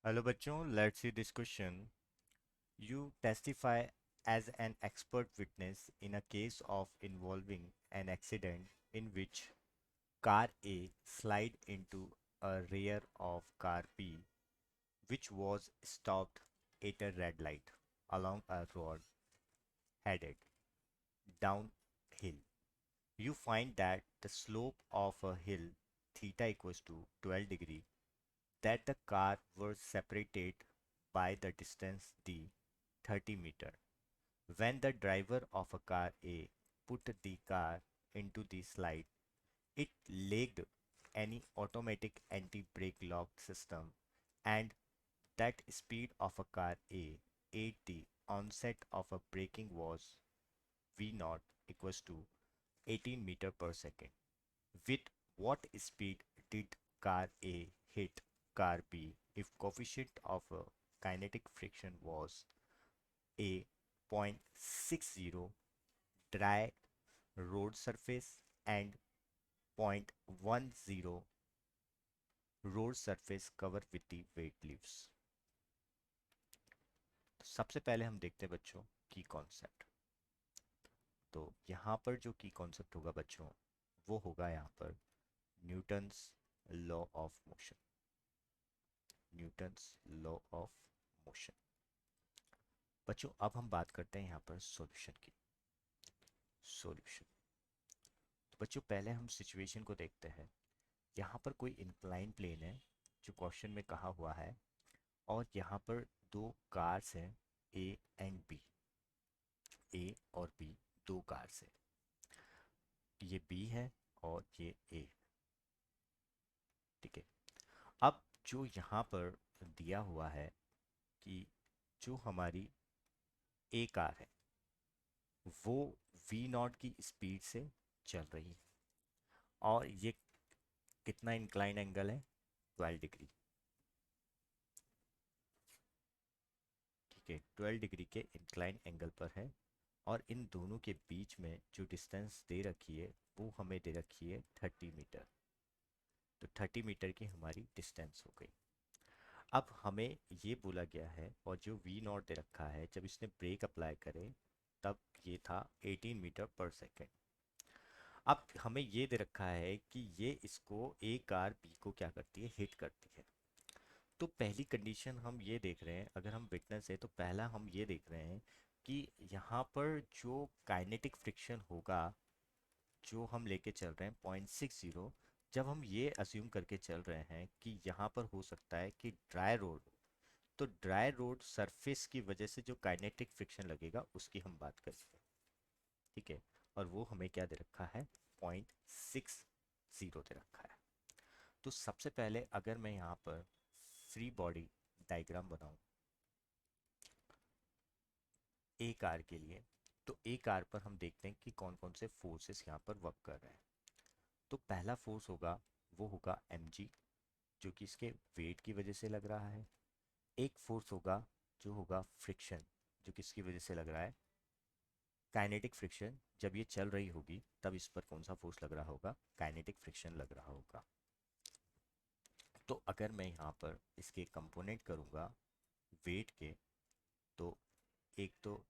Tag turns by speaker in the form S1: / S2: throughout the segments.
S1: Hello बच्चों, let's see this question. You testify as an expert witness in a case of involving an accident in which car A slid into a rear of car B, which was stopped at a red light along a road headed downhill. You find that the slope of a hill theta equals to 12 degree, that the car was separated by the distance d 30 meter. When the driver of a car A put the car into the slide, it lacked any automatic anti-brake lock system, and that speed of a car A at the onset of a braking was V naught equals to 18 meter per second. With what speed did car A hit car B if coefficient of kinetic friction was a 0.60 dry road surface and 0.10 road surface cover with the wet leaves. तो सबसे पहले हम देखते हैं बच्चों की concept. तो यहाँ पर जो की कॉन्सेप्ट होगा बच्चों, वो होगा यहाँ पर Newton's law of motion. Newton's law of motion. बच्चों अब हम बात करते हैं यहाँ पर सॉल्यूशन की. सॉल्यूशन. तो बच्चों पहले हम सिचुएशन को देखते हैं. यहाँ पर कोई इंक्लाइन प्लेन है जो क्वेश्चन में कहा हुआ है, और यहाँ पर दो कार्स हैं ए एंड बी. ए और बी दो कार्स हैं. ये बी है और ये ए. ठीक है. अब जो यहाँ पर दिया हुआ है कि जो हमारी ए कार है वो वी नॉट की स्पीड से चल रही है, और ये कितना इंक्लाइन एंगल है, 12 डिग्री. ठीक है, 12 डिग्री के इंक्लाइन एंगल पर है. और इन दोनों के बीच में जो डिस्टेंस दे रखी है वो हमें दे रखी है 30 मीटर. तो 30 मीटर की हमारी डिस्टेंस हो गई. अब हमें ये बोला गया है, और जो वी नॉट दे रखा है जब इसने ब्रेक अप्लाई करे तब ये था 18 मीटर पर सेकेंड. अब हमें ये दे रखा है कि ये इसको ए कार बी को क्या करती है, हिट करती है. तो पहली कंडीशन हम ये देख रहे हैं, अगर हम विटनेस है तो पहला हम ये देख रहे हैं कि यहाँ पर जो काइनेटिक फ्रिक्शन होगा जो हम लेके चल रहे हैं 0.60, जब हम ये अज्यूम करके चल रहे हैं कि यहाँ पर हो सकता है कि ड्राई रोड, तो ड्राई रोड सरफेस की वजह से जो काइनेटिक फ्रिक्शन लगेगा उसकी हम बात करेंगे. ठीक है. और वो हमें क्या दे रखा है, 0.60 दे रखा है. तो सबसे पहले अगर मैं यहाँ पर फ्री बॉडी डायग्राम बनाऊं ए कार के लिए, तो ए कार पर हम देखते हैं कि कौन कौन से फोर्सेस यहाँ पर वर्क कर रहे हैं. तो पहला फोर्स होगा वो होगा एम जी, जो कि इसके वेट की वजह से लग रहा है. एक फोर्स होगा जो होगा फ्रिक्शन, जो किसकी वजह से लग रहा है, काइनेटिक फ्रिक्शन. जब ये चल रही होगी तब इस पर कौन सा फोर्स लग रहा होगा, काइनेटिक फ्रिक्शन लग रहा होगा. तो अगर मैं यहाँ पर इसके कंपोनेंट करूँगा वेट के, तो एक तो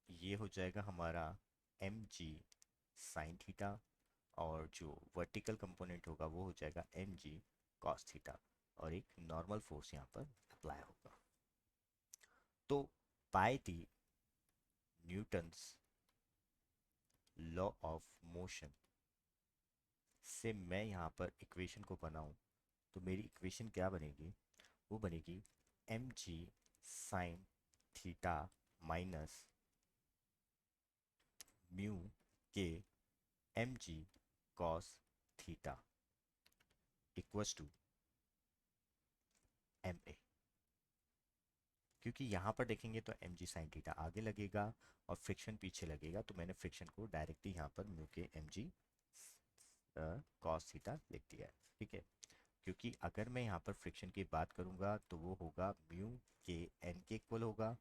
S1: ये हो जाएगा हमारा एम जी साइन थीटा, और जो वर्टिकल कंपोनेंट होगा वो हो जाएगा एम जी कॉस थीटा, और एक नॉर्मल फोर्स यहाँ पर अप्लाई होगा. तो by the Newton's law of motion से मैं यहाँ पर इक्वेशन को बनाऊँ, तो मेरी इक्वेशन क्या बनेगी, वो बनेगी M G sine theta minus mu के M G cos theta equals to M A. क्योंकि यहाँ पर देखेंगे तो एम जी साइन थीटा आगे लगेगा और फ्रिक्शन पीछे लगेगा, तो मैंने फ्रिक्शन को डायरेक्टली यहाँ पर म्यू के एम जी कॉस थीटा लिख दिया है. ठीक है. क्योंकि अगर मैं यहाँ पर फ्रिक्शन की बात करूँगा तो वो होगा म्यू के एन के इक्वल होगा,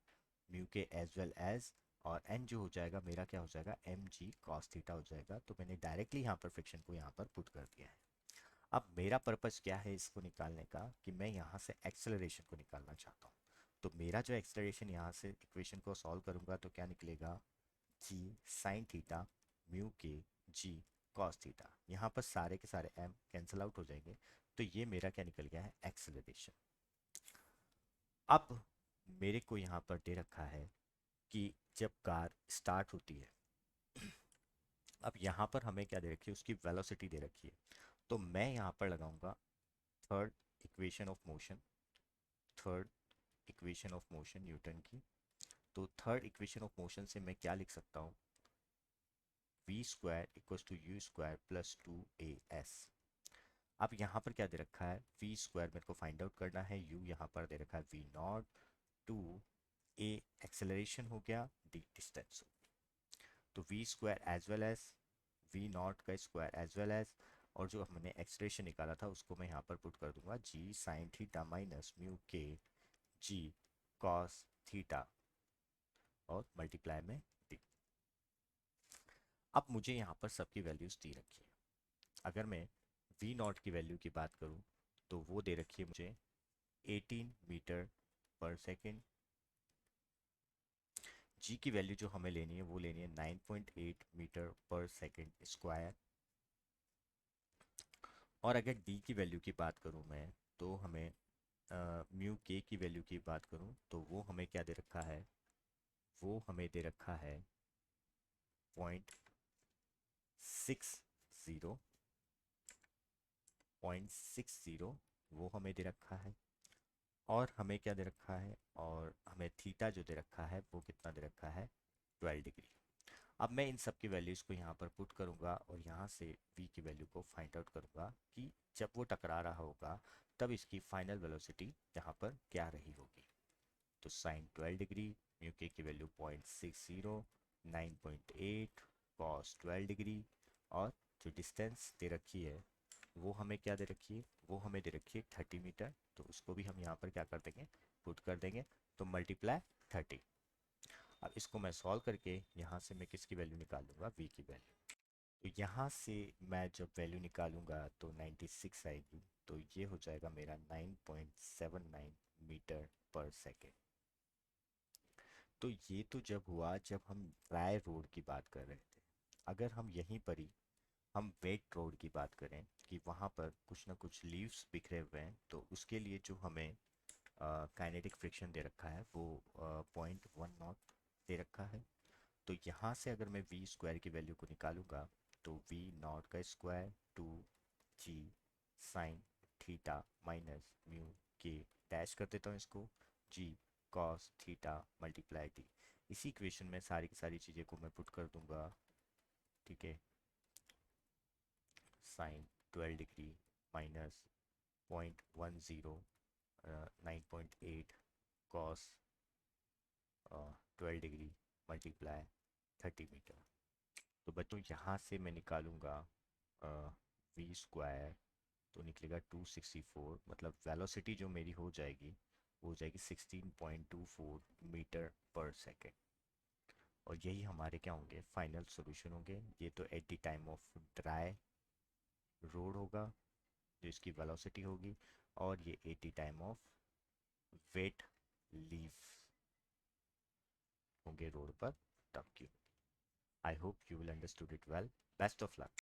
S1: म्यू के एज वेल एज, और एन जो हो जाएगा मेरा क्या हो जाएगा, एम जी कॉस थीटा हो जाएगा. तो मैंने डायरेक्टली यहाँ पर फ्रिक्शन को यहाँ पर पुट कर दिया है. अब मेरा पर्पस क्या है इसको निकालने का, कि मैं यहाँ से एक्सेलरेशन को निकालना चाहता हूँ। तो मेरा जो एक्सेलरेशन, यहाँ से इक्वेशन को सॉल्व करूँगा तो क्या निकलेगा, जी साइन थीटा म्यू के जी कॉस थीटा। यहाँ पर सारे के सारे एम कैंसिल आउट हो जाएंगे, तो ये मेरा क्या निकल गया है, एक्सेलरेशन। अब मेरे को यहाँ पर दे रखा है कि जब कार स्टार्ट होती है, अब यहाँ पर हमें क्या दे रखी है, उसकी वेलोसिटी दे रखी है। तो मैं यहाँ पर लगाऊंगा third equation of motion, third equation of motion Newton की। तो थर्ड इक्वेशन ऑफ मोशन से मैं क्या लिख सकता हूँ, V square equals to U square plus two A S. अब यहाँ पर क्या दे रखा है, वी स्क्वायर मेरे को फाइंड आउट करना है, यू यहाँ पर दे रखा है V naught, two A acceleration हो गया, डी डिस्टेंस हो गया। तो V square as well as V naught का स्क्वायर एज वेल एज, और जो हमने एक्सप्रेशन निकाला था उसको मैं यहाँ पर पुट कर दूंगा, जी साइन थीटा माइनस म्यू के जी कॉस थीटा और मल्टीप्लाई में डी। अब मुझे यहाँ पर सबकी वैल्यूज दी रखी है। अगर मैं वी नॉट की वैल्यू की बात करूँ तो वो दे रखी है मुझे 18 मीटर पर सेकेंड। जी की वैल्यू जो हमें लेनी है वो लेनी है 9.8 मीटर पर सेकेंड स्क्वायर। और अगर डी की वैल्यू की बात करूँ मैं, तो हमें म्यू के की वैल्यू की बात करूँ तो वो हमें क्या दे रखा है, वो हमें दे रखा है 0.60, 0.60 वो हमें दे रखा है। और हमें क्या दे रखा है, और हमें थीटा जो दे रखा है वो कितना दे रखा है, 12 डिग्री। अब मैं इन सब की वैल्यूज़ को यहाँ पर पुट करूँगा और यहाँ से v की वैल्यू को फाइंड आउट करूँगा कि जब वो टकरा रहा होगा तब इसकी फाइनल वेलोसिटी यहाँ पर क्या रही होगी। तो साइन 12 डिग्री, म्यू के की वैल्यू 0.60, 9.8 कॉस 12 डिग्री, और जो डिस्टेंस दे रखी है वो हमें क्या दे रखी है, वो हमें दे रखी है 30 मीटर। तो उसको भी हम यहाँ पर क्या कर देंगे, पुट कर देंगे, तो मल्टीप्लाई 30। अब इसको मैं सॉल्व करके यहाँ से मैं किसकी वैल्यू निकाल लूँगा, v की वैल्यू। तो यहाँ से मैं जब वैल्यू निकालूंगा तो 96 आएगी, तो ये हो जाएगा मेरा 9.79 मीटर पर सेकेंड। तो ये तो जब हुआ जब हम ड्राई रोड की बात कर रहे थे। अगर हम यहीं पर ही हम वेट रोड की बात करें कि वहाँ पर कुछ ना कुछ लीव्स बिखरे हुए हैं, तो उसके लिए जो हमें काइनेटिक फ्रिक्शन दे रखा है वो 0.1 नॉट दे रखा है। तो यहाँ से अगर मैं वी स्क्वायर की वैल्यू को निकालूंगा तो वी नॉट का square two G sine theta minus mu के डैश कर देता हूँ इसको, G cos theta multiply T. इसी इक्वेशन में सारी की सारी चीज़ें को मैं पुट कर दूंगा, ठीक है। Sine 12 degree minus 0.10, 9.8 cos 12 degree multiply 30 metre. तो बच्चों यहाँ से मैं निकालूंगा वी स्क्वायर, तो निकलेगा 264, मतलब वेलोसिटी जो मेरी हो जाएगी वो हो जाएगी 16.24 मीटर पर सेकेंड। और यही हमारे क्या होंगे, फाइनल सॉल्यूशन होंगे। ये तो at the time of dry road होगा जो इसकी वेलोसिटी होगी, और ये at the time of wet leave होंगे रोड पर, तब की। I hope you will understood it well. Best of luck.